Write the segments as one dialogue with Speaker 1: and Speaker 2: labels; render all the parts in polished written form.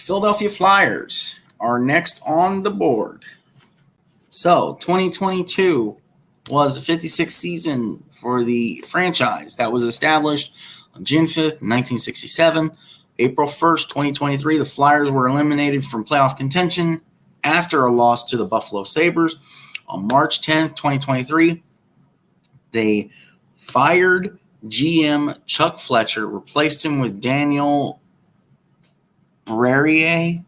Speaker 1: Philadelphia Flyers are next on the board. So 2022 was the 56th season for the franchise that was established on June 5th, 1967. April 1st, 2023, the Flyers were eliminated from playoff contention after a loss to the Buffalo Sabres. On March 10th, 2023, they fired GM Chuck Fletcher, replaced him with Daniel Briere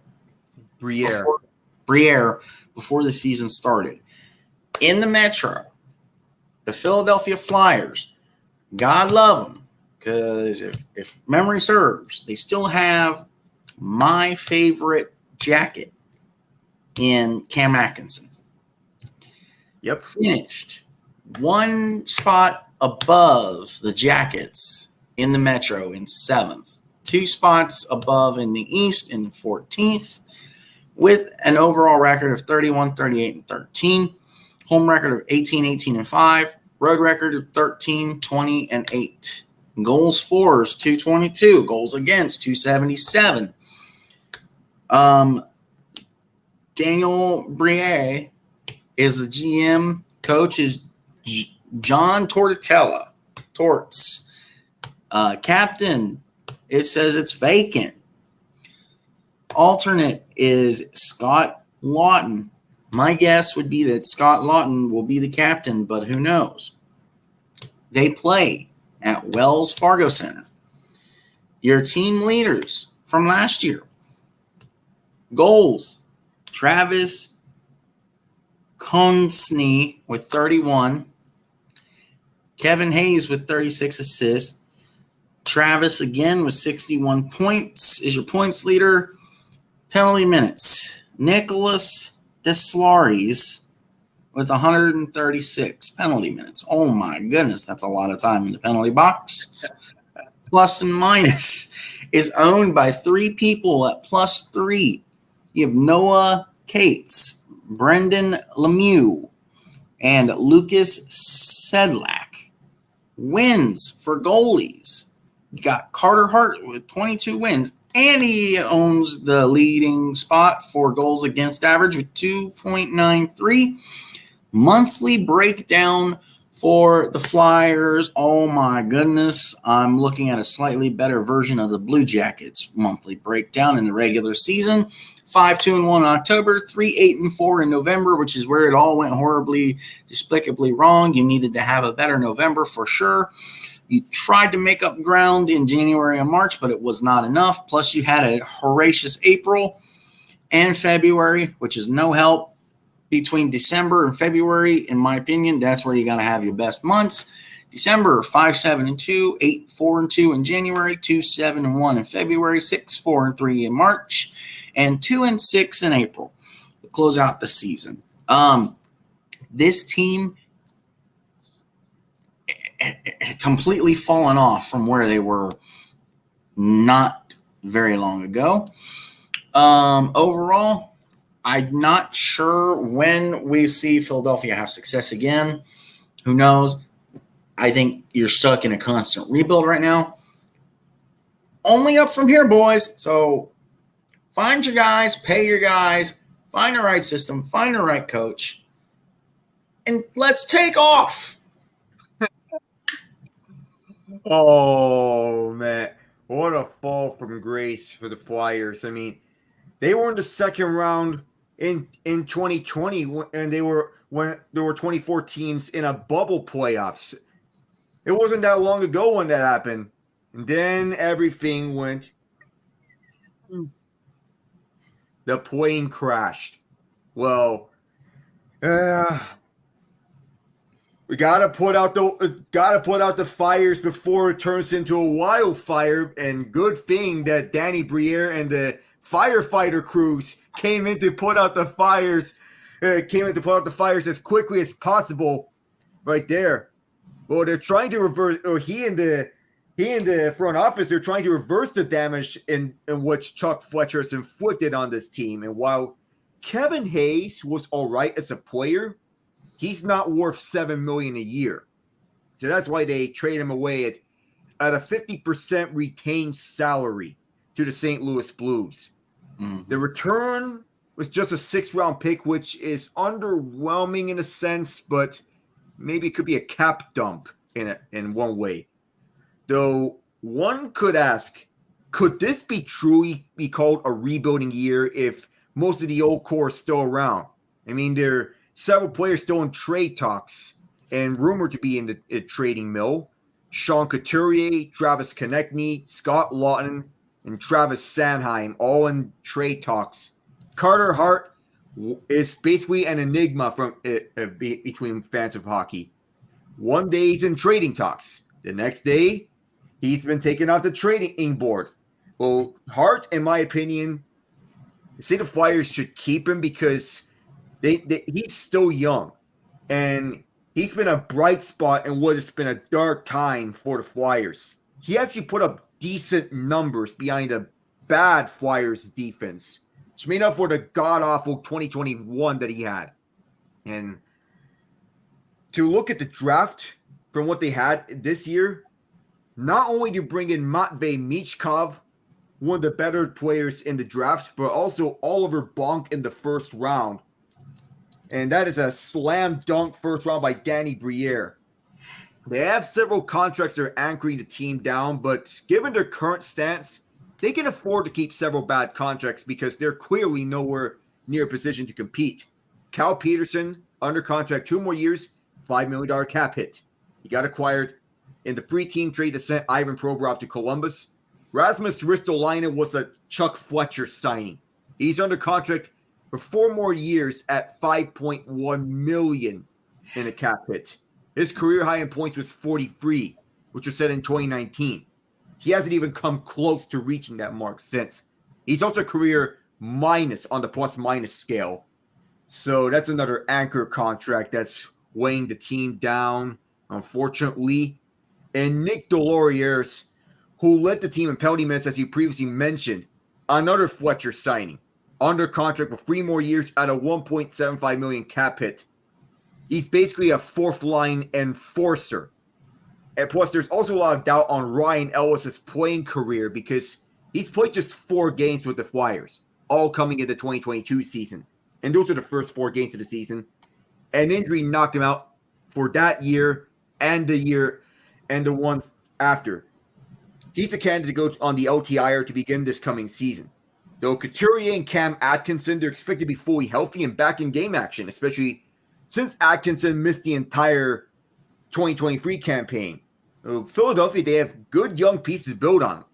Speaker 1: before the season started. In the Metro, the Philadelphia Flyers, God love them, because if memory serves, they still have my favorite jacket in Cam Atkinson.
Speaker 2: Yep.
Speaker 1: Finished one spot above the Jackets in the Metro in 7th, 2 spots above in the East in 14th, with an overall record of 31, 38, and 13, home record of 18, 18, and 5, road record of 13, 20, and 8. Goals for is 222, goals against 277. Daniel Briere is the GM. Coach is John Tortorella. Torts. Captain, it says it's vacant. Alternate is Scott Lawton. My guess would be that Scott Lawton will be the captain, but who knows? They play at Wells Fargo Center. Your team leaders from last year. Goals, Travis Konechny with 31. Kevin Hayes with 36 assists. Travis again with 61 points is your points leader. Penalty minutes. Nicholas Deslauriers with 136 penalty minutes. Oh my goodness, that's a lot of time in the penalty box. Plus and minus is owned by 3 people at +3. You have Noah Cates, Brendan Lemieux, and Lucas Sedlak. Wins for goalies. You got Carter Hart with 22 wins, and he owns the leading spot for goals against average with 2.93. Monthly breakdown for the Flyers. Oh my goodness. I'm looking at a slightly better version of the Blue Jackets monthly breakdown in the regular season. 5-2-1 in October, 3-8-4 in November, which is where it all went horribly, despicably wrong. You needed to have a better November for sure. You tried to make up ground in January and March, but it was not enough. Plus, you had a horrendous April and February, which is no help. Between December and February, in my opinion, that's where you got to have your best months. December, 5-7-2, 8-4-2 in January, 2-7-1 in February, 6-4-3 in March, and 2-6 in April to close out the season. This team completely fallen off from where they were not very long ago. Overall, I'm not sure when we see Philadelphia have success again. Who knows? I think you're stuck in a constant rebuild right now. Only up from here, boys. So find your guys, pay your guys, find the right system, find the right coach, and let's take off.
Speaker 2: Oh, man. What a fall from grace for the Flyers. I mean, they were in the second round in 2020, and when there were 24 teams in a bubble playoffs. It wasn't that long ago when that happened. And then everything went. The plane crashed. Well, we gotta put out the fires before it turns into a wildfire. And good thing that Danny Briere and the firefighter crews came in to put out the fires as quickly as possible. Right there. Well, they're trying to reverse. Or he and the front office, they're trying to reverse the damage in which Chuck Fletcher has inflicted on this team. And while Kevin Hayes was all right as a player, he's not worth $7 million a year. So that's why they trade him away at a 50% retained salary to the St. Louis Blues. The return was just a 6th-round pick, which is underwhelming in a sense, but maybe it could be a cap dump in one way. Though one could ask, could this be truly be called a rebuilding year if most of the old core is still around? I mean, there are several players still in trade talks and rumored to be in the trading mill. Sean Couturier, Travis Konechny, Scott Lawton, and Travis Sanheim all in trade talks. Carter Hart is basically an enigma between fans of hockey. One day he's in trading talks. The next day, he's been taken off the trading board. Well, Hart, in my opinion, I say the Flyers should keep him because he's still young. And he's been a bright spot in what has been a dark time for the Flyers. He actually put up decent numbers behind a bad Flyers defense, which made up for the god-awful 2021 that he had. And to look at the draft from what they had this year, not only do you bring in Matvei Michkov, one of the better players in the draft, but also Oliver Bonk in the first round. And that is a slam dunk first round by Danny Briere. They have several contracts that are anchoring the team down, but given their current stance, they can afford to keep several bad contracts because they're clearly nowhere near a position to compete. Cal Peterson, under contract 2 more years, $5 million cap hit. He got acquired in the free team trade that sent Ivan Provorov to Columbus. Rasmus Ristolainen was a Chuck Fletcher signing. He's under contract for 4 more years at $5.1 million in a cap hit. His career high in points was 43, which was set in 2019. He hasn't even come close to reaching that mark since. He's also career minus on the plus-minus scale. So that's another anchor contract that's weighing the team down, unfortunately. And Nick Deloriers, who led the team in penalty minutes, as you previously mentioned, another Fletcher signing, under contract for 3 more years at a $1.75 million cap hit. He's basically a 4th-line enforcer. And plus, there's also a lot of doubt on Ryan Ellis's playing career because he's played just 4 games with the Flyers, all coming in the 2022 season. And those are the first 4 games of the season. An injury knocked him out for that year and the ones after. He's a candidate to go on the LTIR to begin this coming season. Though Couturier and Cam Atkinson, they're expected to be fully healthy and back in game action, especially since Atkinson missed the entire 2023 campaign. Philadelphia, they have good young pieces to build on.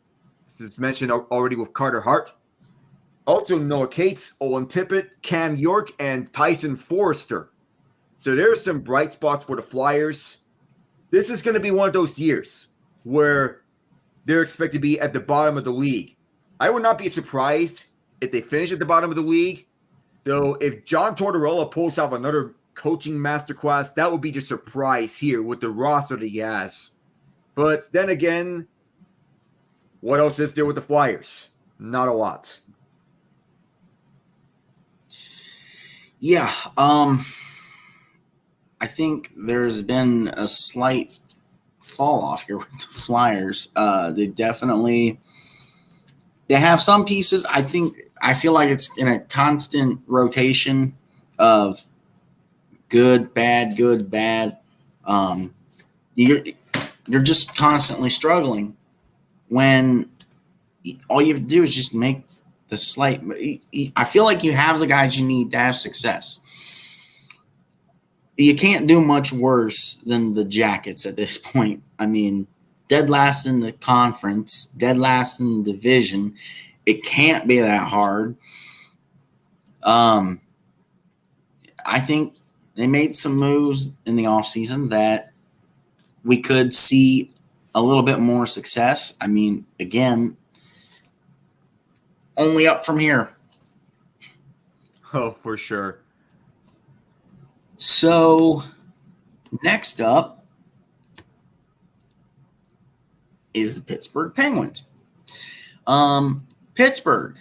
Speaker 2: As it's mentioned already with Carter Hart. Also Noah Cates, Owen Tippett, Cam York, and Tyson Forrester. So there are some bright spots for the Flyers. This is going to be one of those years where they're expected to be at the bottom of the league. I would not be surprised if they finish at the bottom of the league. Though if John Tortorella pulls off another coaching masterclass, that would be the surprise here with the roster that he has. But then again, what else is there with the Flyers? Not a lot.
Speaker 1: Yeah, I think there's been a slight fall off here with the Flyers. They have some pieces. I feel like it's in a constant rotation of good, bad, good, bad. You're just constantly struggling when all you have to do is just make the slight. I feel like you have the guys you need to have success. You can't do much worse than the Jackets at this point. I mean, dead last in the conference, dead last in the division. It can't be that hard. I think they made some moves in the offseason that we could see a little bit more success. I mean, again, only up from here.
Speaker 2: Oh, for sure.
Speaker 1: So, next up is the Pittsburgh Penguins. Pittsburgh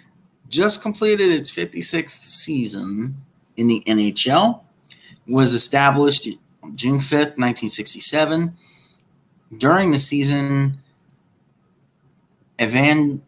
Speaker 1: just completed its 56th season in the NHL, was established June 5th, 1967. During the season, Evgeny